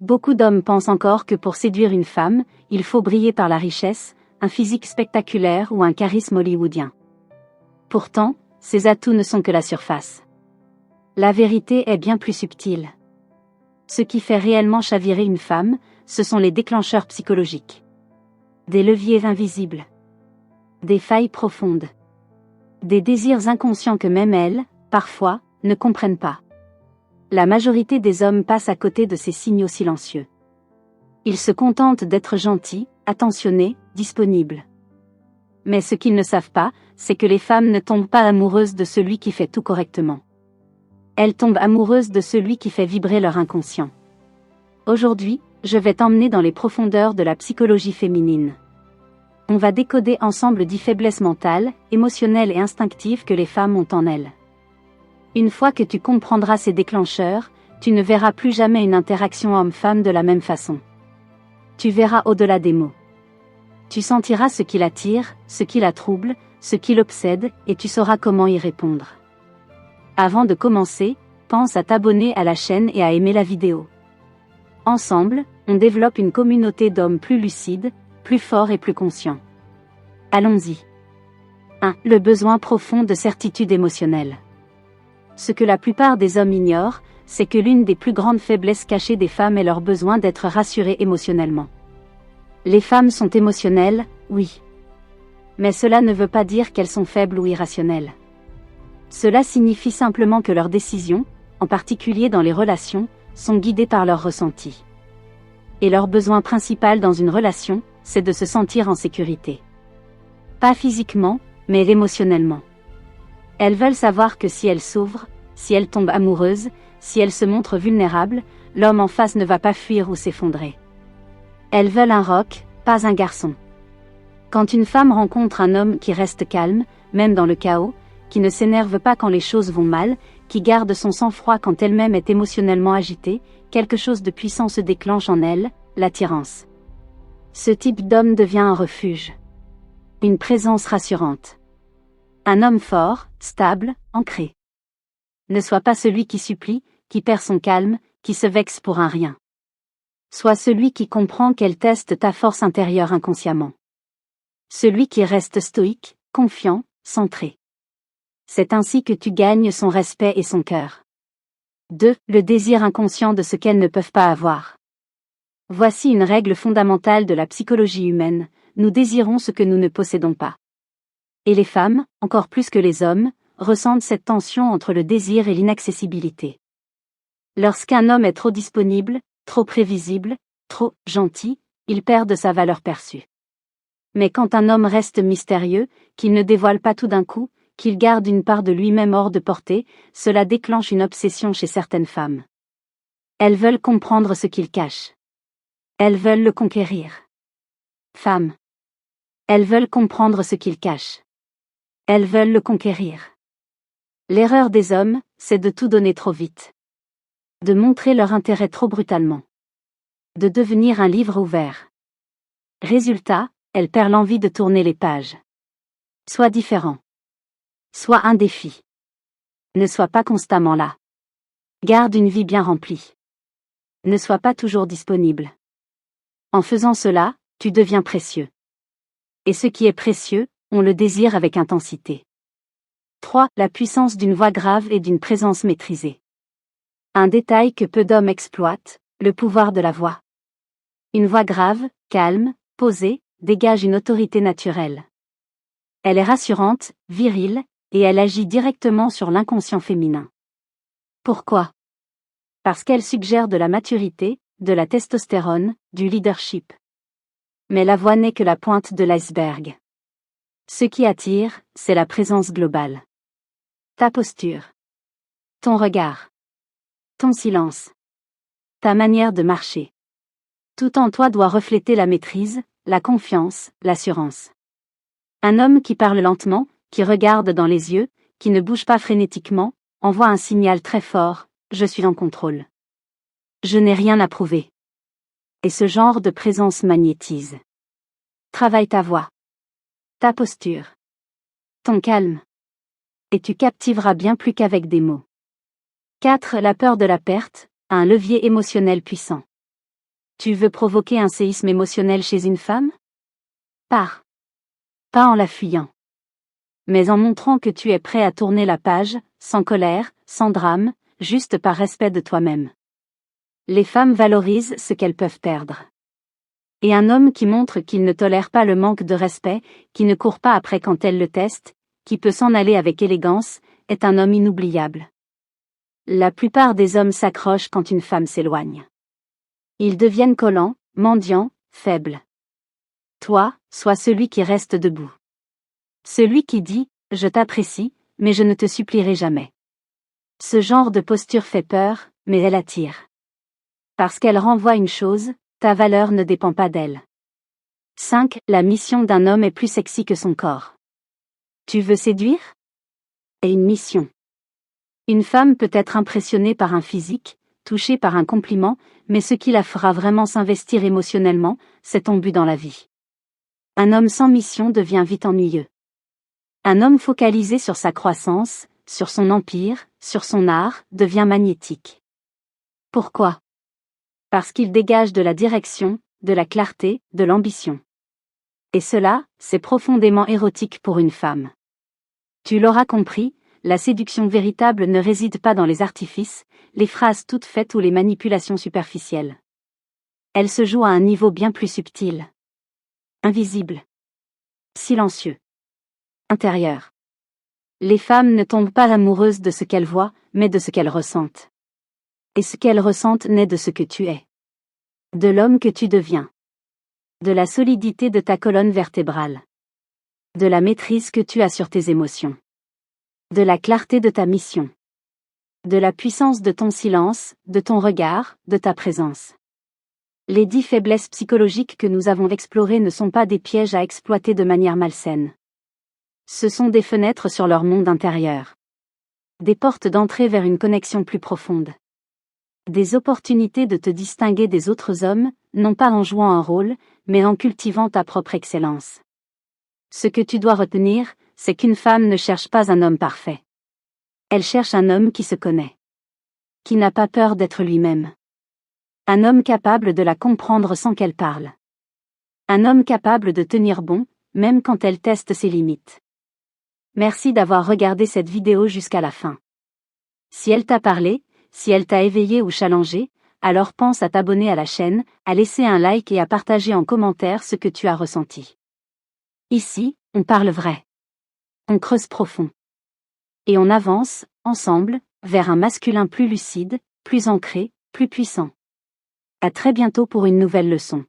Beaucoup d'hommes pensent encore que pour séduire une femme, il faut briller par la richesse, un physique spectaculaire ou un charisme hollywoodien. Pourtant, ces atouts ne sont que la surface. La vérité est bien plus subtile. Ce qui fait réellement chavirer une femme, ce sont les déclencheurs psychologiques. Des leviers invisibles. Des failles profondes. Des désirs inconscients que même elles, parfois, ne comprennent pas. La majorité des hommes passent à côté de ces signaux silencieux. Ils se contentent d'être gentils, attentionnés, disponibles. Mais ce qu'ils ne savent pas, c'est que les femmes ne tombent pas amoureuses de celui qui fait tout correctement. Elles tombent amoureuses de celui qui fait vibrer leur inconscient. Aujourd'hui, je vais t'emmener dans les profondeurs de la psychologie féminine. On va décoder ensemble 10 faiblesses mentales, émotionnelles et instinctives que les femmes ont en elles. Une fois que tu comprendras ces déclencheurs, tu ne verras plus jamais une interaction homme-femme de la même façon. Tu verras au-delà des mots. Tu sentiras ce qui l'attire, ce qui la trouble, ce qui l'obsède, et tu sauras comment y répondre. Avant de commencer, pense à t'abonner à la chaîne et à aimer la vidéo. Ensemble, on développe une communauté d'hommes plus lucides, plus forts et plus conscients. Allons-y. 1. Le besoin profond de certitude émotionnelle. Ce que la plupart des hommes ignorent, c'est que l'une des plus grandes faiblesses cachées des femmes est leur besoin d'être rassurées émotionnellement. Les femmes sont émotionnelles, oui. Mais cela ne veut pas dire qu'elles sont faibles ou irrationnelles. Cela signifie simplement que leurs décisions, en particulier dans les relations, sont guidées par leurs ressentis. Et leur besoin principal dans une relation, c'est de se sentir en sécurité. Pas physiquement, mais émotionnellement. Elles veulent savoir que si elles s'ouvrent, si elles tombent amoureuses, si elles se montrent vulnérables, l'homme en face ne va pas fuir ou s'effondrer. Elles veulent un roc, pas un garçon. Quand une femme rencontre un homme qui reste calme, même dans le chaos, qui ne s'énerve pas quand les choses vont mal, qui garde son sang-froid quand elle-même est émotionnellement agitée, quelque chose de puissant se déclenche en elle, l'attirance. Ce type d'homme devient un refuge. Une présence rassurante. Un homme fort, stable, ancré. Ne sois pas celui qui supplie, qui perd son calme, qui se vexe pour un rien. Sois celui qui comprend qu'elle teste ta force intérieure inconsciemment. Celui qui reste stoïque, confiant, centré. C'est ainsi que tu gagnes son respect et son cœur. 2. Le désir inconscient de ce qu'elles ne peuvent pas avoir. Voici une règle fondamentale de la psychologie humaine, nous désirons ce que nous ne possédons pas. Et les femmes, encore plus que les hommes, ressentent cette tension entre le désir et l'inaccessibilité. Lorsqu'un homme est trop disponible, trop prévisible, trop gentil, il perd de sa valeur perçue. Mais quand un homme reste mystérieux, qu'il ne dévoile pas tout d'un coup, qu'il garde une part de lui-même hors de portée, cela déclenche une obsession chez certaines femmes. Elles veulent comprendre ce qu'il cache. Elles veulent le conquérir. Femmes. Elles veulent comprendre ce qu'il cache. Elles veulent le conquérir. L'erreur des hommes, c'est de tout donner trop vite. De montrer leur intérêt trop brutalement. De devenir un livre ouvert. Résultat, elles perdent l'envie de tourner les pages. Sois différent. Sois un défi. Ne sois pas constamment là. Garde une vie bien remplie. Ne sois pas toujours disponible. En faisant cela, tu deviens précieux. Et ce qui est précieux, on le désire avec intensité. 3. La puissance d'une voix grave et d'une présence maîtrisée. Un détail que peu d'hommes exploitent, le pouvoir de la voix. Une voix grave, calme, posée, dégage une autorité naturelle. Elle est rassurante, virile, et elle agit directement sur l'inconscient féminin. Pourquoi? Parce qu'elle suggère de la maturité, de la testostérone, du leadership. Mais la voix n'est que la pointe de l'iceberg. Ce qui attire, c'est la présence globale. Ta posture. Ton regard. Ton silence. Ta manière de marcher. Tout en toi doit refléter la maîtrise, la confiance, l'assurance. Un homme qui parle lentement, qui regarde dans les yeux, qui ne bouge pas frénétiquement, envoie un signal très fort, je suis en contrôle. Je n'ai rien à prouver. Et ce genre de présence magnétise. Travaille ta voix. Ta posture. Ton calme. Et tu captiveras bien plus qu'avec des mots. 4. La peur de la perte, un levier émotionnel puissant. Tu veux provoquer un séisme émotionnel chez une femme? Pars. Pas en la fuyant. Mais en montrant que tu es prêt à tourner la page, sans colère, sans drame, juste par respect de toi-même. Les femmes valorisent ce qu'elles peuvent perdre. Et un homme qui montre qu'il ne tolère pas le manque de respect, qui ne court pas après quand elle le teste, qui peut s'en aller avec élégance, est un homme inoubliable. La plupart des hommes s'accrochent quand une femme s'éloigne. Ils deviennent collants, mendiants, faibles. Toi, sois celui qui reste debout. Celui qui dit « Je t'apprécie, mais je ne te supplierai jamais ». Ce genre de posture fait peur, mais elle attire. Parce qu'elle renvoie une chose, ta valeur ne dépend pas d'elle. 5. La mission d'un homme est plus sexy que son corps. Tu veux séduire? Et une mission. Une femme peut être impressionnée par un physique, touchée par un compliment, mais ce qui la fera vraiment s'investir émotionnellement, c'est ton but dans la vie. Un homme sans mission devient vite ennuyeux. Un homme focalisé sur sa croissance, sur son empire, sur son art, devient magnétique. Pourquoi? Parce qu'il dégage de la direction, de la clarté, de l'ambition. Et cela, c'est profondément érotique pour une femme. Tu l'auras compris, la séduction véritable ne réside pas dans les artifices, les phrases toutes faites ou les manipulations superficielles. Elle se joue à un niveau bien plus subtil. Invisible. Silencieux. Intérieur. Les femmes ne tombent pas amoureuses de ce qu'elles voient, mais de ce qu'elles ressentent. Et ce qu'elles ressentent naît de ce que tu es. De l'homme que tu deviens. De la solidité de ta colonne vertébrale. De la maîtrise que tu as sur tes émotions. De la clarté de ta mission. De la puissance de ton silence, de ton regard, de ta présence. Les 10 faiblesses psychologiques que nous avons explorées ne sont pas des pièges à exploiter de manière malsaine. Ce sont des fenêtres sur leur monde intérieur. Des portes d'entrée vers une connexion plus profonde. Des opportunités de te distinguer des autres hommes, non pas en jouant un rôle, mais en cultivant ta propre excellence. Ce que tu dois retenir, c'est qu'une femme ne cherche pas un homme parfait. Elle cherche un homme qui se connaît. Qui n'a pas peur d'être lui-même. Un homme capable de la comprendre sans qu'elle parle. Un homme capable de tenir bon, même quand elle teste ses limites. Merci d'avoir regardé cette vidéo jusqu'à la fin. Si elle t'a parlé, si elle t'a éveillé ou challengé, alors pense à t'abonner à la chaîne, à laisser un like et à partager en commentaire ce que tu as ressenti. Ici, on parle vrai. On creuse profond. Et on avance, ensemble, vers un masculin plus lucide, plus ancré, plus puissant. À très bientôt pour une nouvelle leçon.